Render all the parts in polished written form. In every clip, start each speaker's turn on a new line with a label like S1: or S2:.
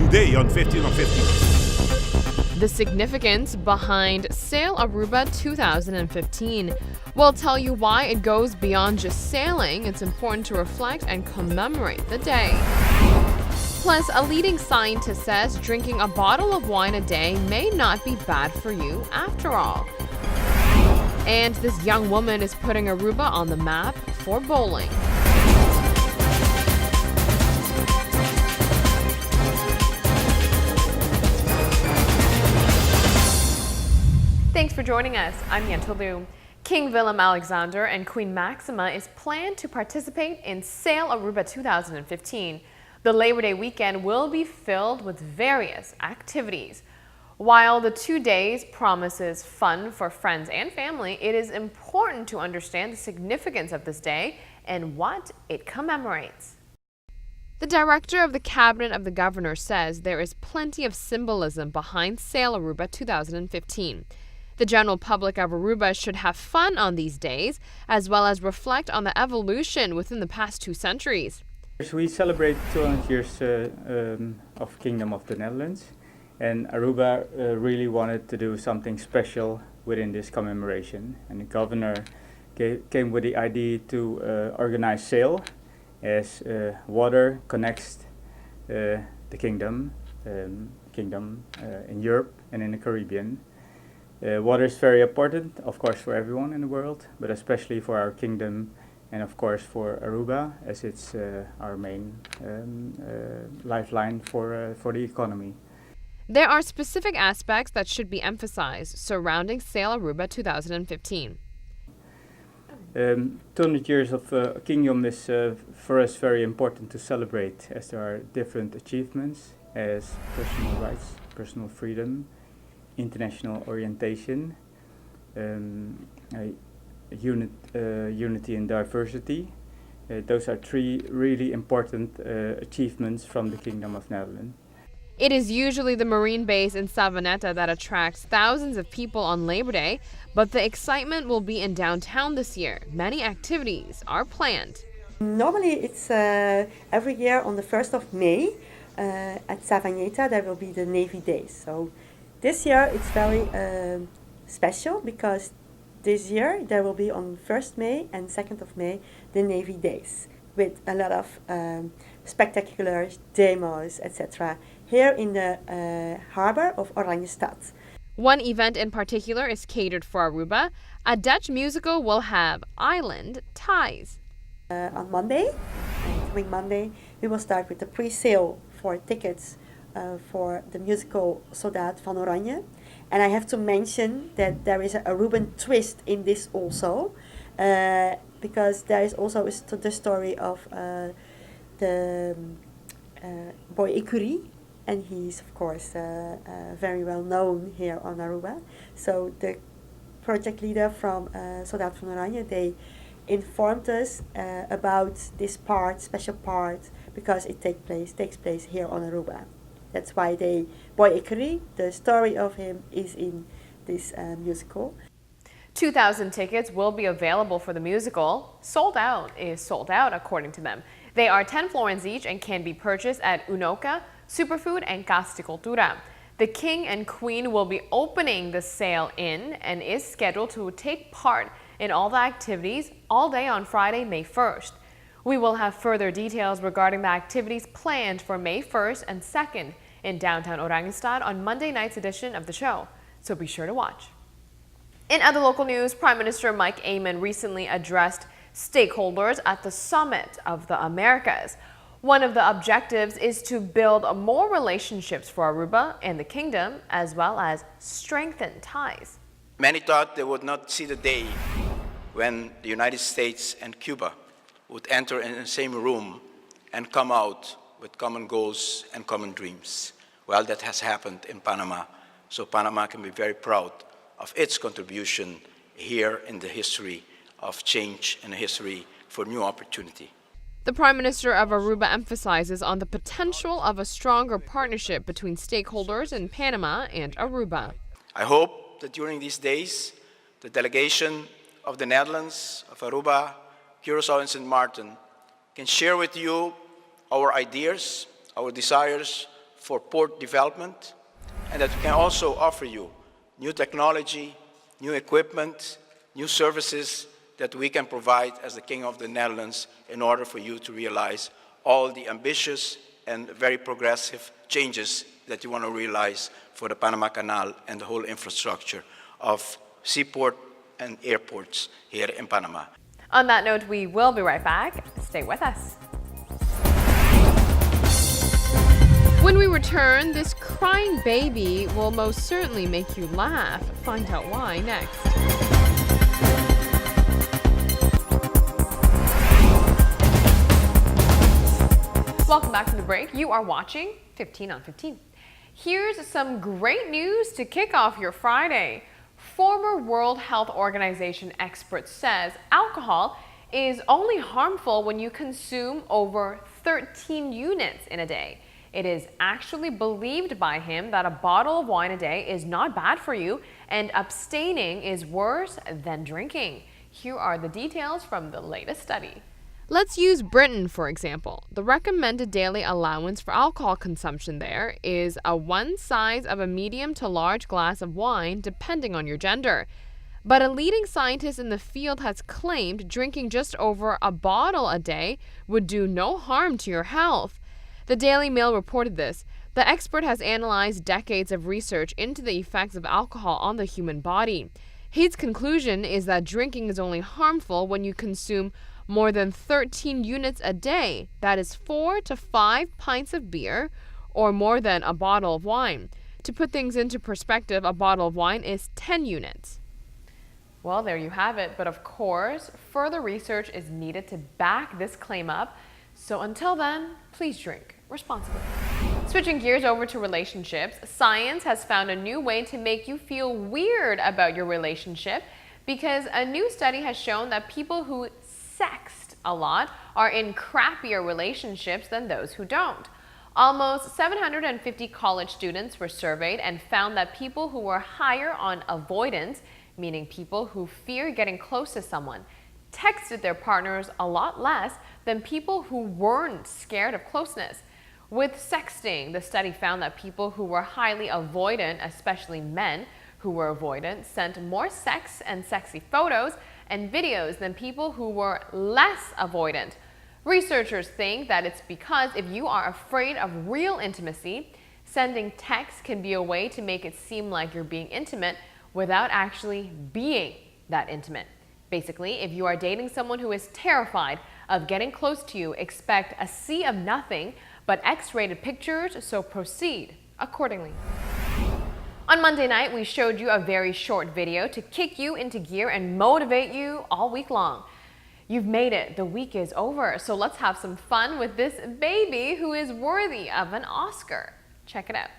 S1: today on 15 on 15.
S2: The significance behind Sail Aruba 2015. We'll tell you why it goes beyond just sailing. It's important to reflect and commemorate the day. Plus, a leading scientist says drinking a bottle of wine a day may not be bad for you after all. And this young woman is putting Aruba on the map for bowling. Thanks for joining us. I'm Yentl Lieuw. King Willem-Alexander and Queen Maxima is planned to participate in Sail Aruba 2015. The Labor Day weekend will be filled with various activities. While the 2 days promises fun for friends and family, it is important to understand the significance of this day and what it commemorates. The director of the Cabinet of the Governor says there is plenty of symbolism behind Sail Aruba 2015. The general public of Aruba should have fun on these days, as well as reflect on the evolution within the past 2 centuries.
S3: We celebrate 200 years of Kingdom of the Netherlands, and Aruba really wanted to do something special within this commemoration. And the governor came with the idea to organize Sail, as water connects the kingdom in Europe and in the Caribbean. Water is very important, of course, for everyone in the world, but especially for our kingdom and, of course, for Aruba, as it's our main lifeline for the economy.
S2: There are specific aspects that should be emphasized surrounding Sail Aruba 2015.
S3: 200 years of kingdom is for us very important to celebrate, as there are different achievements as personal rights, personal freedom, international orientation, unity and diversity. Those are 3 really important achievements from the Kingdom of Netherlands.
S2: It is usually the marine base in Savanetta that attracts thousands of people on Labor Day, but the excitement will be in downtown this year. Many activities are planned.
S4: Normally it's every year on the 1st of May at Savanetta there will be the Navy Days. So this year it's very special because this year there will be on 1st May and 2nd of May the Navy Days with a lot of spectacular demos, etc. here in the harbor of Oranjestad.
S2: One event in particular is catered for Aruba. A Dutch musical will have island ties.
S4: On Monday, coming Monday, we will start with the pre-sale for tickets for the musical Soldaat van Oranje. And I have to mention that there is a Aruban twist in this also, because there is also the story of the boy Ikurie, and he's of course very well known here on Aruba. So the project leader from Soldaat van Oranje, they informed us about this special part, because it takes place here on Aruba. That's why boy Ikurie, the story of him is in this musical.
S2: 2,000 tickets will be available for the musical. Sold out is sold out, according to them. They are 10 florins each and can be purchased at Unoca, Superfood, and Casa de Cultura. The King and Queen will be opening the Sail Inn and is scheduled to take part in all the activities all day on Friday, May 1st. We will have further details regarding the activities planned for May 1st and 2nd in downtown Oranjestad on Monday night's edition of the show, so be sure to watch. In other local news, Prime Minister Mike Eamon recently addressed stakeholders at the Summit of the Americas. One of the objectives is to build more relationships for Aruba and the Kingdom, as well as strengthen ties.
S5: Many thought they would not see the day when the United States and Cuba would enter in the same room and come out with common goals and common dreams. Well, that has happened in Panama, so Panama can be very proud of its contribution here in the history of change and a history for new opportunity.
S2: The Prime Minister of Aruba emphasizes on the potential of a stronger partnership between stakeholders in Panama and Aruba.
S5: I hope that during these days, the delegation of the Netherlands, of Aruba, Curaçao and St. Martin can share with you our ideas, our desires for port development, and that we can also offer you new technology, new equipment, new services that we can provide as the King of the Netherlands in order for you to realize all the ambitious and very progressive changes that you want to realize for the Panama Canal and the whole infrastructure of seaport and airports here in Panama.
S2: On that note, we will be right back. Stay with us. When we return, this crying baby will most certainly make you laugh. Find out why next. Welcome back from the break. You are watching 15 on 15. Here's some great news to kick off your Friday. Former World Health Organization expert says alcohol is only harmful when you consume over 13 units in a day. It is actually believed by him that a bottle of wine a day is not bad for you, and abstaining is worse than drinking. Here are the details from the latest study. Let's use Britain, for example. The recommended daily allowance for alcohol consumption there is one size of a medium to large glass of wine, depending on your gender. But a leading scientist in the field has claimed drinking just over a bottle a day would do no harm to your health. The Daily Mail reported this. The expert has analyzed decades of research into the effects of alcohol on the human body. His conclusion is that drinking is only harmful when you consume more than 13 units a day. That is 4 to 5 pints of beer or more than a bottle of wine. To put things into perspective, a bottle of wine is 10 units. Well, there you have it. But of course, further research is needed to back this claim up. So until then, please drink responsibly. Switching gears over to relationships, science has found a new way to make you feel weird about your relationship, because a new study has shown that people who sext a lot are in crappier relationships than those who don't. Almost 750 college students were surveyed and found that people who were higher on avoidance, meaning people who fear getting close to someone, texted their partners a lot less than people who weren't scared of closeness. With sexting, the study found that people who were highly avoidant, especially men who were avoidant, sent more sex and sexy photos and videos than people who were less avoidant. Researchers think that it's because if you are afraid of real intimacy, sending texts can be a way to make it seem like you're being intimate without actually being that intimate. Basically, if you are dating someone who is terrified of getting close to you, expect a sea of nothing but X-rated pictures, so proceed accordingly. On Monday night, we showed you a very short video to kick you into gear and motivate you all week long. You've made it. The week is over, so let's have some fun with this baby who is worthy of an Oscar. Check it out.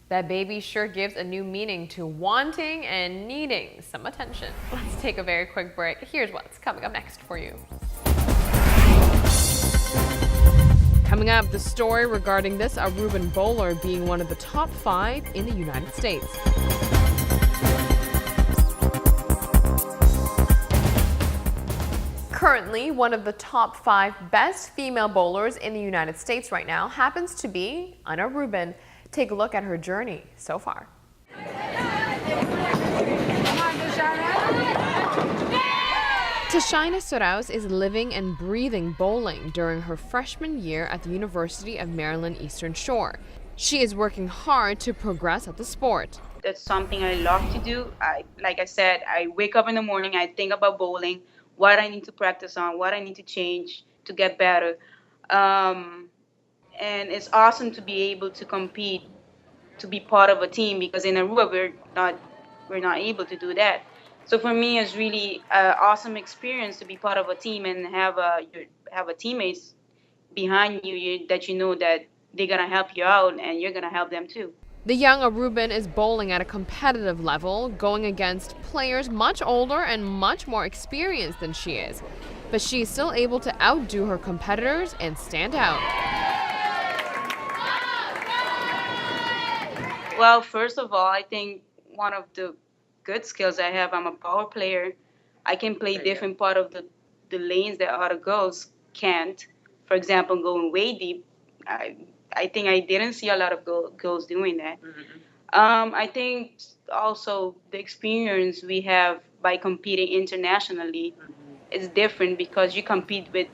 S2: That baby sure gives a new meaning to wanting and needing some attention. Let's take a very quick break. Here's what's coming up next for you. Coming up, the story regarding this Aruban bowler being one of the top 5 in the United States. Currently, one of the top 5 best female bowlers in the United States right now happens to be an Aruban. Take a look at her journey so far. Tashina Suraus is living and breathing bowling during her freshman year at the University of Maryland Eastern Shore. She is working hard to progress at the sport.
S6: That's something I love to do. Like I said, I wake up in the morning, I think about bowling, what I need to practice on, what I need to change to get better. And it's awesome to be able to compete, to be part of a team, because in Aruba we're not able to do that. So for me, it's really an awesome experience to be part of a team and have a teammates behind you that you know that they're gonna help you out and you're gonna help them too.
S2: The young Aruban is bowling at a competitive level, going against players much older and much more experienced than she is. But she is still able to outdo her competitors and stand out.
S6: Well, first of all, I think one of the good skills I have, I'm a power player. I can play different part of the lanes that other girls can't. For example, going way deep. I think I didn't see a lot of girls doing that. I think also the experience we have by competing internationally is different because you compete with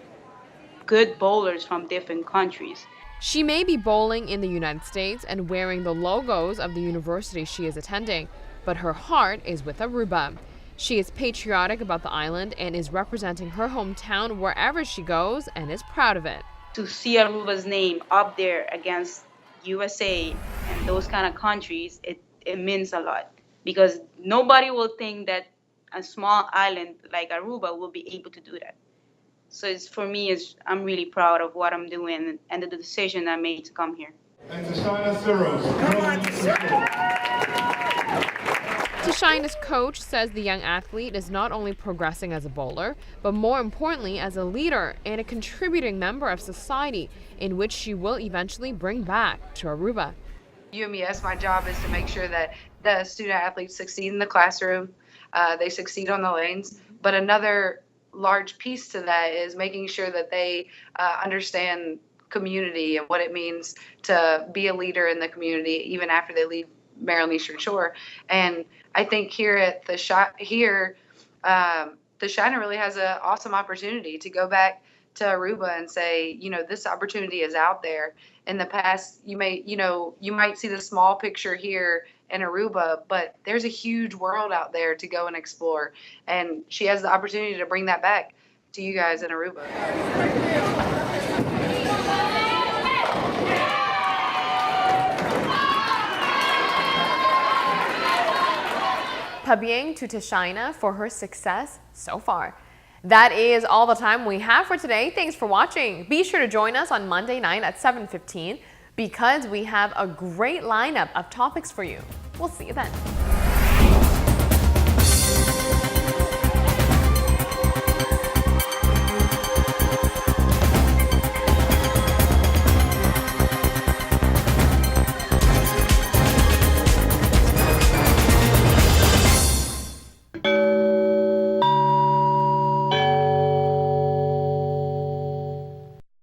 S6: good bowlers from different countries.
S2: She may be bowling in the United States and wearing the logos of the university she is attending, but her heart is with Aruba. She is patriotic about the island and is representing her hometown wherever she goes and is proud of it.
S6: To see Aruba's name up there against USA and those kind of countries, it means a lot because nobody will think that a small island like Aruba will be able to do that. So for me, I'm really proud of what I'm doing and the decision I made to come here.
S7: And Tashina Suraus.
S2: Tashina's coach says the young athlete is not only progressing as a bowler, but more importantly as a leader and a contributing member of society in which she will eventually bring back to Aruba.
S8: UMES, my job is to make sure that the student athletes succeed in the classroom, they succeed on the lanes, but another large piece to that is making sure that they understand community and what it means to be a leader in the community even after they leave Maryland Eastern Shore. And I think here at the Tashina really has an awesome opportunity to go back to Aruba and say, you know, this opportunity is out there. In the past, you might see the small picture here in Aruba, but there's a huge world out there to go and explore. And she has the opportunity to bring that back to you guys in Aruba.
S2: Pabying to Tashina for her success so far. That is all the time we have for today. Thanks for watching. Be sure to join us on Monday night at 7:15 because we have a great lineup of topics for you. We'll see you then.